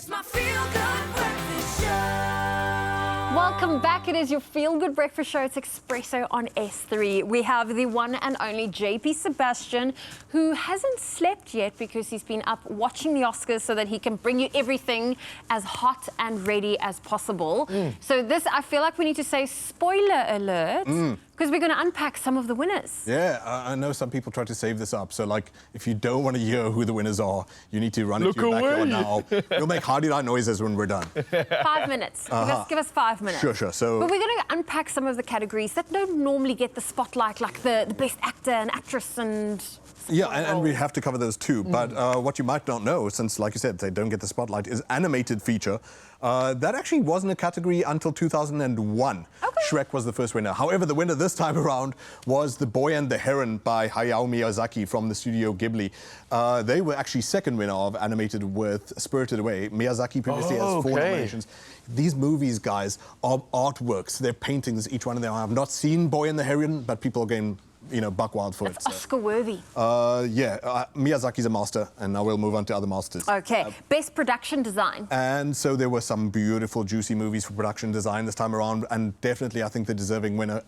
It's my feel-good breakfast show. Welcome back. It is your feel-good breakfast show. It's Expresso on S3. We have the one and only JP Sebastian, who hasn't slept yet because he's been up watching the Oscars so that he can bring you everything as hot and ready as possible. So this, I feel like we need to say spoiler alert, because we're going to unpack some of the winners. Yeah, I know some people try to save this up. So, like, if you don't want to hear who the winners are, you need to run into your backyard now. You'll make hardy-light noises when we're done. 5 minutes. Give us 5 minutes. Sure. So, but we're going to unpack some of the categories that don't normally get the spotlight, like the best actor and actress and... yeah, and we have to cover those too. But what you might not know, since, like you said, they don't get the spotlight, is animated feature. That actually wasn't a category until 2001. Okay. Shrek was the first winner. However, the winner this time around was The Boy and the Heron by Hayao Miyazaki from the studio Ghibli. They were actually second winner of animated with Spirited Away. Miyazaki previously has 4 nominations. These movies, guys, are artworks. They're paintings, each one of them. I have not seen Boy and the Heron, but people are going, you know, buck wild for it. It's Oscar-worthy. Miyazaki's a master, and now we'll move on to other masters. Okay, best production design. And so there were some beautiful, juicy movies for production design this time around, and definitely I think the deserving winner,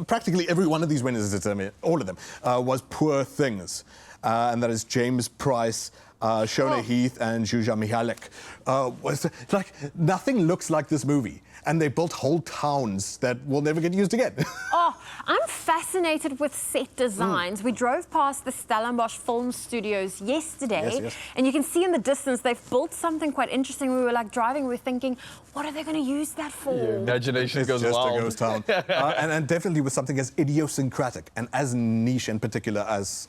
practically every one of these winners is determined, all of them, was Poor Things. And that is James Price, Shona Heath, and Zsuzsa Mihalek. Like, nothing looks like this movie. And they built whole towns that will never get used again. I'm fascinated with set designs. We drove past the Stellenbosch Film Studios yesterday, Yes. and you can see in the distance they've built something quite interesting. We were like driving, we were thinking, what are they going to use that for? Your imagination goes Just wild. a ghost town. and definitely with something as idiosyncratic and as niche in particular as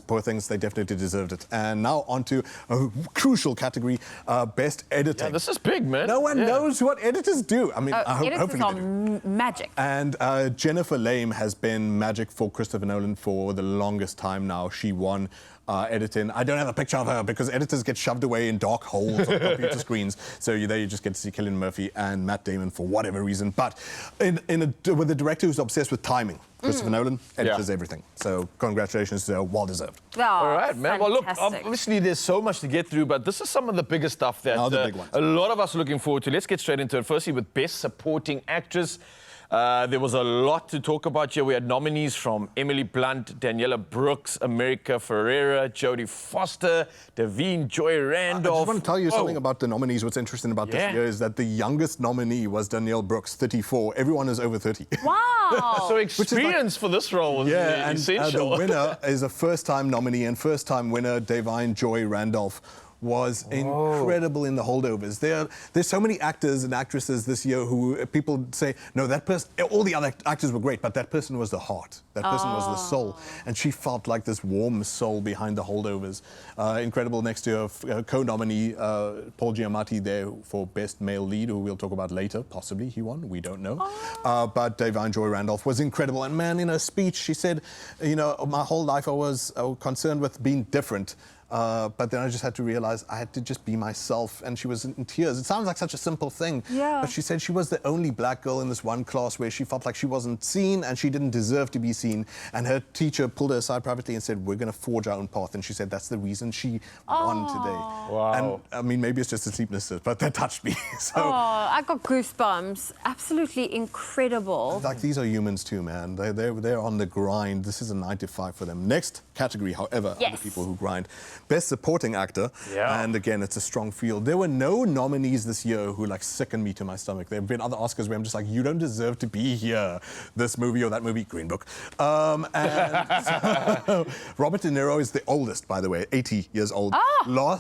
Poor Things, they definitely deserved it. And now onto a crucial category, best editing. Yeah, this is big, man. No one knows what editors do. I mean, Editors hopefully are they do. magic. And Jennifer Lame has been magic for Christopher Nolan for the longest time now. She won editing. I don't have a picture of her because editors get shoved away in dark holes on computer screens. So there you just get to see Cillian Murphy and Matt Damon for whatever reason. But with a director who's obsessed with timing, Christopher Nolan editors everything. So congratulations to her, well deserved. Oh, All right, man. Well, look, fantastic. obviously there's so much to get through, but this is some of the bigger stuff that the big ones. a lot of us are looking forward to. Let's get straight into it. Firstly, with Best Supporting Actress. There was a lot to talk about here. We had nominees from Emily Blunt, Daniela Brooks, America Ferrera, Jodie Foster, Davine Joy Randolph. I just want to tell you something about the nominees. What's interesting about this year is that the youngest nominee was Danielle Brooks, 34. Everyone is over 30. Wow. So experience for this role was and essential. the winner is a first-time nominee and first-time winner, Davine Joy Randolph. Was incredible in The Holdovers. There's so many actors and actresses this year who people say, no, that person, all the other actors were great, but that person was the heart. That person was the soul. And she felt like this warm soul behind The Holdovers. Incredible. Next to her co-nominee, Paul Giamatti there for Best Male Lead, who we'll talk about later. Possibly he won, we don't know. But Davine Joy Randolph was incredible. And man, in her speech, she said, you know, my whole life I was concerned with being different. But then I just had to realize I had to just be myself, and she was in tears. It sounds like such a simple thing, but she said she was the only black girl in this one class where she felt like she wasn't seen and she didn't deserve to be seen. And her teacher pulled her aside privately and said, we're going to forge our own path. And she said that's the reason she won today. Wow. And I mean, maybe it's just a sleeplessness, but that touched me. So, I got goosebumps. Absolutely incredible. like, these are humans too, man. They're on the grind. This is a 9 to 5 for them. Next category, however, are the people who grind. Best Supporting Actor, and again, it's a strong field. There were no nominees this year who like sickened me to my stomach. There have been other Oscars where I'm just like, you don't deserve to be here. This movie or that movie, Green Book. And so, Robert De Niro is the oldest, by the way, 80 years old.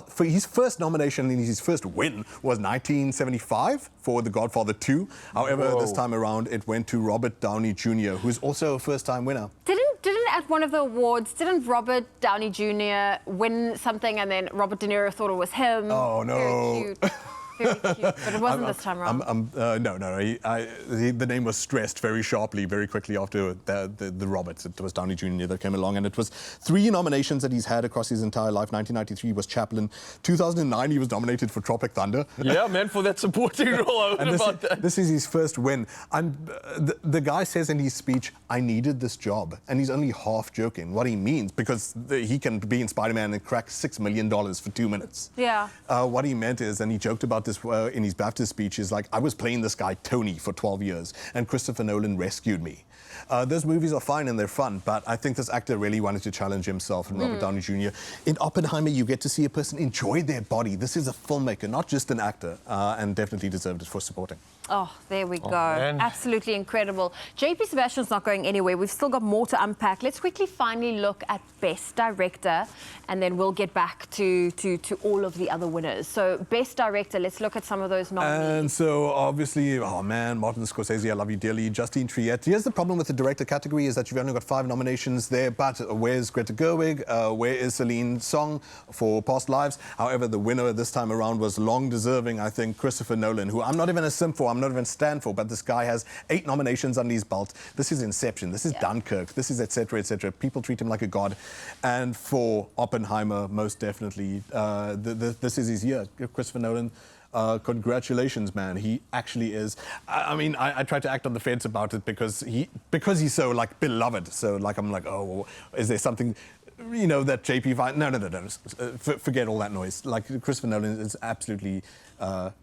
For his first nomination and his first win was 1975 for The Godfather 2. However, this time around, it went to Robert Downey Jr., who's also a first-time winner. Didn't at one of the awards, didn't Robert Downey Jr. win something and then Robert De Niro thought it was him? Oh, no. Very cute. Very cute, but it wasn't this time around. No. The name was stressed very sharply, very quickly after the Roberts. It was Downey Jr. that came along, and it was 3 nominations that he's had across his entire life. 1993 was Chaplin. 2009 he was nominated for Tropic Thunder. Yeah, man, for that supporting role. I heard And about that. this is his first win. The guy says in his speech, I needed this job. And he's only half joking what he means, because he can be in Spider-Man and crack $6 million for 2 minutes. Yeah. What he meant is, and he joked about this in his BAFTA speech, is like, I was playing this guy Tony for 12 years, and Christopher Nolan rescued me. Those movies are fine and they're fun, but I think this actor really wanted to challenge himself, and Robert Downey Jr. In Oppenheimer, you get to see a person enjoy their body. This is a filmmaker, not just an actor, and definitely deserved it for supporting. Oh, there we go. man. Absolutely incredible. JP Sebastian's not going anywhere. We've still got more to unpack. Let's quickly finally look at Best Director, and then we'll get back to all of the other winners. So, Best Director, let's look at some of those nominees. And so, obviously, oh man, Martin Scorsese, I love you dearly. Justine Triet. Here's the problem with the director category is that you've only got 5 nominations there, but where's Greta Gerwig? Where is Celine Song for Past Lives? However, the winner this time around was long deserving, I think, Christopher Nolan, who I'm not even a simp for, I'm not even stand for, but this guy has 8 nominations under his belt. This is Inception, this is Dunkirk, this is etc., etc. People treat him like a god. And for Oppenheimer, most definitely, this is his year. Christopher Nolan, congratulations, man. He actually is. I mean, I try to act on the fence about it because he's so, like, beloved. So, like, I'm like, oh, is there something, you know, that JP find? No. Forget all that noise. Like, Christopher Nolan is absolutely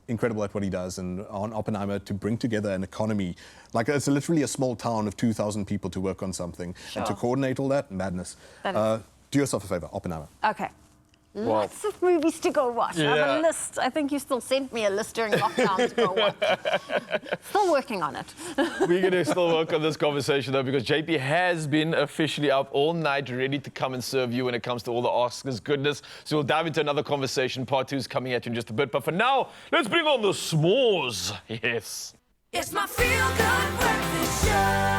incredible at what he does, and on Oppenheimer, to bring together an economy, like, it's literally a small town of 2,000 people to work on something, and to coordinate all that, madness. Do yourself a favor, Oppenheimer. Okay. Lots of movies to go watch. I have a list. I think you still sent me a list during lockdown to go watch. Still working on it. We're going to still work on this conversation, though, because JP has been officially up all night, ready to come and serve you when it comes to all the Oscars goodness. So we'll dive into another conversation. Part 2 is coming at you in just a bit. But for now, let's bring on the s'mores. Yes. It's my feel-good breakfast show.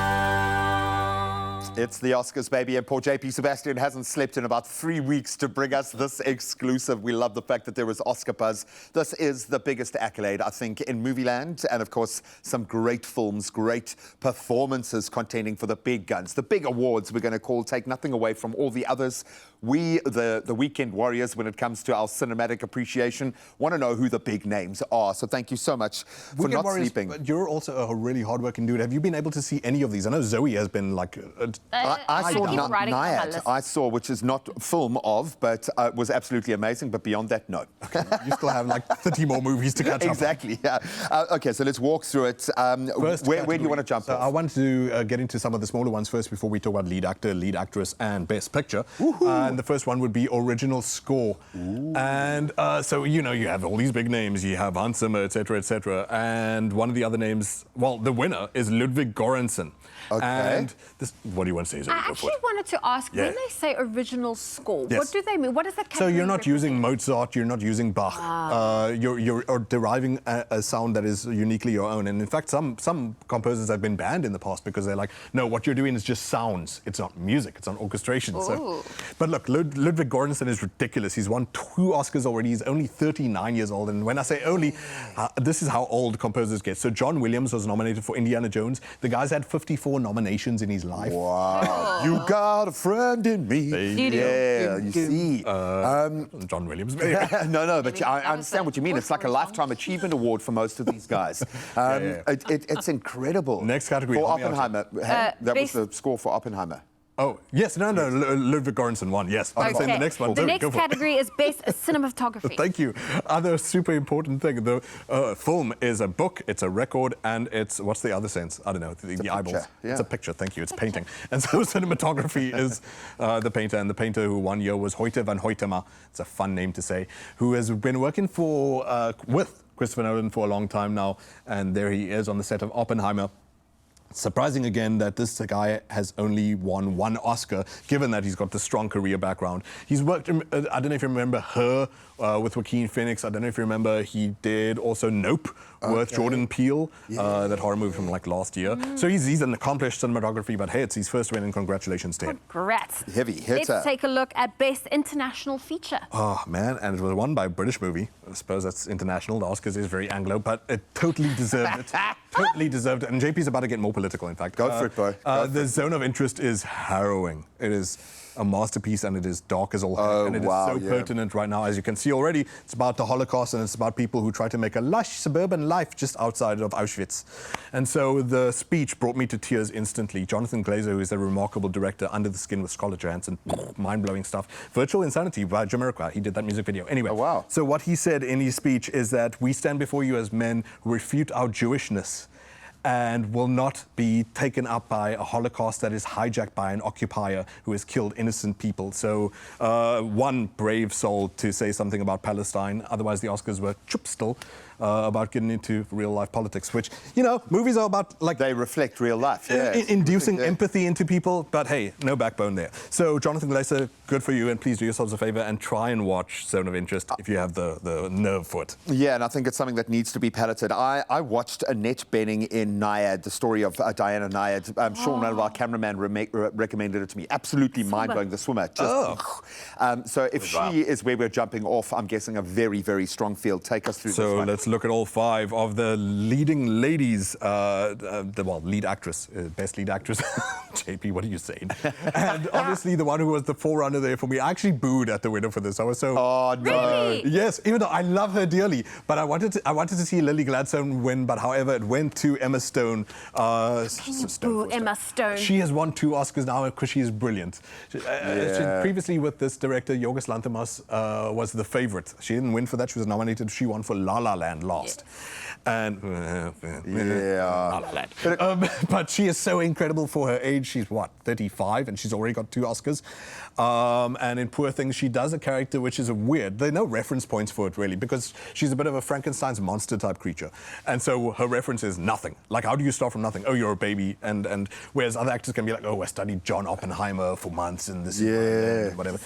It's the Oscars, baby, and poor JP Sebastian hasn't slept in about 3 weeks to bring us this exclusive. We love the fact that there was Oscar buzz. This is the biggest accolade, I think, in movie land, and of course, some great films, great performances contending for the big guns. The big awards we're going to take nothing away from all the others. We, the weekend warriors, when it comes to our cinematic appreciation, want to know who the big names are. So thank you so much for Weekend not Warriors, sleeping. but you're also a really hardworking dude. Have you been able to see any of these? I know Zoe has been like... I saw keep writing on my Naiad, list. I saw, which is not film of, but was absolutely amazing. But beyond that, no. You still have like 30 more movies to catch up. Exactly, yeah. Okay, so let's walk through it. Where do you want to jump so off? I want to get into some of the smaller ones first before we talk about lead actor, lead actress, and best picture. And the first one would be original score. And so, you know, you have all these big names. You have Hans Zimmer, etc., etc. And one of the other names, well, the winner is Ludwig Göransson. Okay. And this, what do you want to say, Zoe? I Go for actually it. wanted to ask, Yeah. when they say original score, Yes. what do they mean? What does that So category you're not represent? using Mozart, you're not using Bach. You're deriving a sound that is uniquely your own. And in fact, some composers have been banned in the past because they're like, no, what you're doing is just sounds. It's not music, it's not orchestration. So, but look, Ludwig Göransson is ridiculous. He's won 2 Oscars already. He's only 39 years old. And when I say only, this is how old composers get. So John Williams was nominated for Indiana Jones. The guy's had 54 nominations in his life. Wow. You got a friend in me. You do. Yeah, you see. John Williams. No, but I understand what you mean. It's like a Lifetime Achievement Award for most of these guys. It's incredible. Next category, For help me out. Oppenheimer. That was best- the score for Oppenheimer. Oh, yes, no, Ludwig Göransson won, yes. I'm saying the next one. The Zoe, next go for it. category is best cinematography. Thank you. Other super important thing, the film is a book, it's a record, and it's, what's the other sense? I don't know, the eyeballs. picture, yeah. It's a picture, thank you, it's painting. And so cinematography is the painter, and the painter who won year was Hoyte van Hoytema, it's a fun name to say, who has been working with Christopher Nolan for a long time now, and there he is on the set of Oppenheimer. Surprising again that this guy has only won one Oscar, given that he's got this strong career background. He's worked, I don't know if you remember Her with Joaquin Phoenix. I don't know if you remember, he did also Nope with Jordan Peele, that horror movie from like last year. So he's an accomplished cinematography, but hey, it's his first win and congratulations to him. Congrats. Heavy hitter. Let's take a look at Best International Feature. Oh man, and it was won by a British movie. I suppose that's international. The Oscars is very Anglo, but it totally deserved it. Totally deserved it. And JP's about to get more political, in fact. Go for it, bro. The Zone of Interest is harrowing. It is a masterpiece, and it is dark as all hell. And it is so pertinent right now, as you can see already. It's about the Holocaust, and it's about people who try to make a lush suburban life just outside of Auschwitz. And so the speech brought me to tears instantly. Jonathan Glazer, who is a remarkable director, Under the Skin with Scarlett Johansson, mind-blowing stuff. Virtual Insanity by Jamiroquai. He did that music video. Anyway, wow. So what he said in his speech is that we stand before you as men who refute our Jewishness and will not be taken up by a Holocaust that is hijacked by an occupier who has killed innocent people. So one brave soul to say something about Palestine. Otherwise, the Oscars were chup still about getting into real-life politics, which, you know, movies are about, like... They reflect real life, yeah. Inducing empathy into people, but hey, no backbone there. So, Jonathan Glazer, good for you, and please do yourselves a favor and try and watch Zone of Interest if you have the nerve for it. Yeah, and I think it's something that needs to be palatted. I watched Annette Bening in Naiad, the story of Diana Naiad. Sean, our cameraman, recommended it to me. Absolutely mind-blowing, the swimmer. Just, so if she is where we're jumping off, I'm guessing a very, very strong field. Take us through this one. Let's look at all 5 of the leading ladies, lead actress, best lead actress. JP, what are you saying? And obviously the one who was the forerunner there for me. I actually booed at the winner for this. I was so... Oh, no. Really? Yes, even though I love her dearly, but I wanted to see Lily Gladstone win, but however, it went to Emma Stone. Emma Stone. She has won 2 Oscars now because she is brilliant. She previously with this director, Yorgos Lanthimos, was the favorite. She didn't win for that. She was nominated. She won for La La Land last. And La La Land. But she is so incredible for her age. She's what, 35, and she's already got 2 Oscars. And in Poor Things, she does a character which is weird. There are no reference points for it really, because she's a bit of a Frankenstein's monster type creature. And so her reference is nothing. Like, how do you start from nothing? Oh, you're a baby. And whereas other actors can be like, oh, I studied John Oppenheimer for months in this and whatever.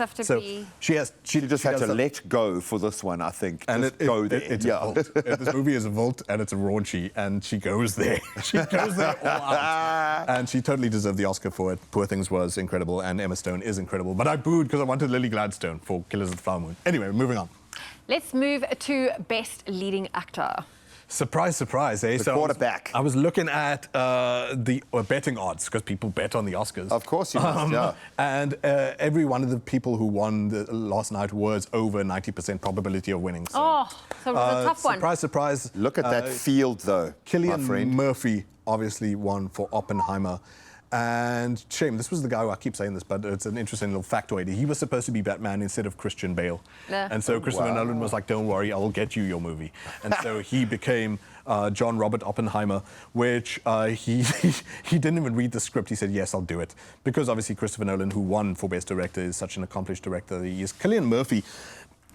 She just had to let go for this one, I think. And just go there. It's a vault. This movie is a vault, and it's a raunchy, and she goes there. She goes there all out. And she totally deserved the Oscar for it. Poor Things was incredible, and Emma Stone is incredible. But I booed because I wanted Lily Gladstone for Killers of the Flower Moon. Anyway, moving on. Let's move to Best Leading Actor. Surprise, surprise, eh? The quarterback. I was looking at the betting odds, because people bet on the Oscars. Of course you must, yeah. And every one of the people who won last night was over 90% probability of winning. So, so it was a tough one. Surprise, surprise. Look at that field, though, Cillian my friend. Murphy obviously won for Oppenheimer. And shame, this was the guy who, I keep saying this, but it's an interesting little factoid. He was supposed to be Batman instead of Christian Bale. And so Christopher Nolan was like, don't worry, I will get you your movie. And so he became John Robert Oppenheimer, which he didn't even read the script. He said, yes, I'll do it. Because obviously Christopher Nolan, who won for Best Director, is such an accomplished director. He is. Cillian Murphy,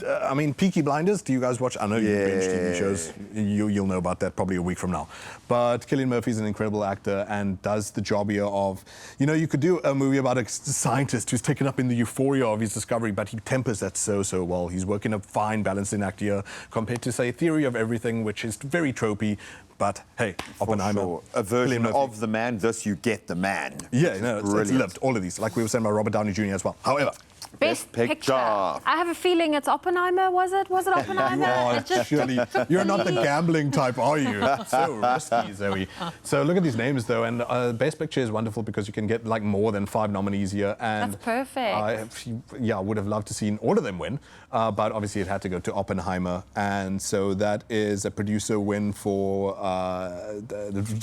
I mean, Peaky Blinders, do you guys watch? I know you binge TV shows. You'll know about that probably a week from now. But Cillian Murphy is an incredible actor and does the job here of, you know, you could do a movie about a scientist who's taken up in the euphoria of his discovery, but he tempers that so well. He's working a fine balancing act here compared to, say, Theory of Everything, which is very tropey. But hey, Oppenheimer. Sure. A version of the man, thus you get the man. Yeah, no, it's lived, all of these. Like we were saying about Robert Downey Jr. as well. However, Best picture. I have a feeling it's Oppenheimer, was it? Was it Oppenheimer? Surely. You're not the gambling type, are you? So risky, Zoe. So look at these names, though, and Best Picture is wonderful because you can get like more than 5 nominees here. And that's perfect. I would have loved to see all of them win, but obviously it had to go to Oppenheimer, and so that is a producer win for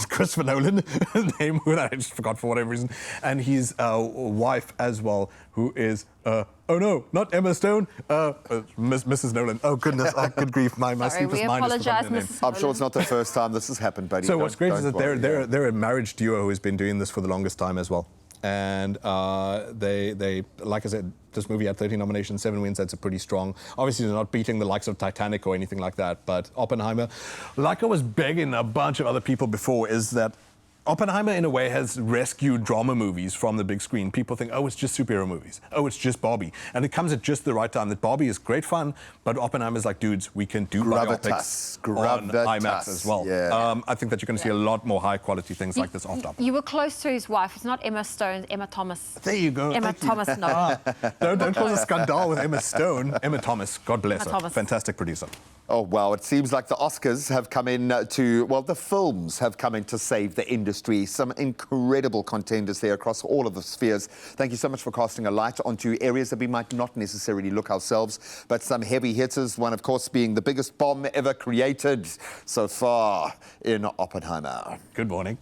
Christopher Nolan, name who I just forgot for whatever reason, and his wife as well, who is oh no, not Emma Stone, Mrs. Nolan. Oh goodness, good grief, my sleepless mind has forgotten the name. I'm sure it's not the first time this has happened, buddy. So what's great is that they're a marriage duo who has been doing this for the longest time as well. And they, like I said, this movie had 13 nominations, 7 wins. That's a pretty strong. Obviously, they're not beating the likes of Titanic or anything like that. But Oppenheimer, like I was begging a bunch of other people before, is that Oppenheimer, in a way, has rescued drama movies from the big screen. People think, oh, it's just superhero movies. Oh, it's just Barbie. And it comes at just the right time. That Barbie is great fun, but Oppenheimer's like, dudes, we can do biopics on IMAX as well. Yeah. I think that you're going to see a lot more high-quality things like this after. You were close to his wife. It's not Emma Stone, it's Emma Thomas. There you go. Emma Thank you. Thomas, no. Don't cause a scandal with Emma Stone. Emma Thomas, God bless Emma her. Thomas. Fantastic producer. Oh, wow. It seems like the Oscars have come in to, well, the films have come in to save the industry. Some incredible contenders there across all of the spheres. Thank you so much for casting a light onto areas that we might not necessarily look ourselves, but some heavy hitters, one, of course, being the biggest bomb ever created so far in Oppenheimer. Good morning.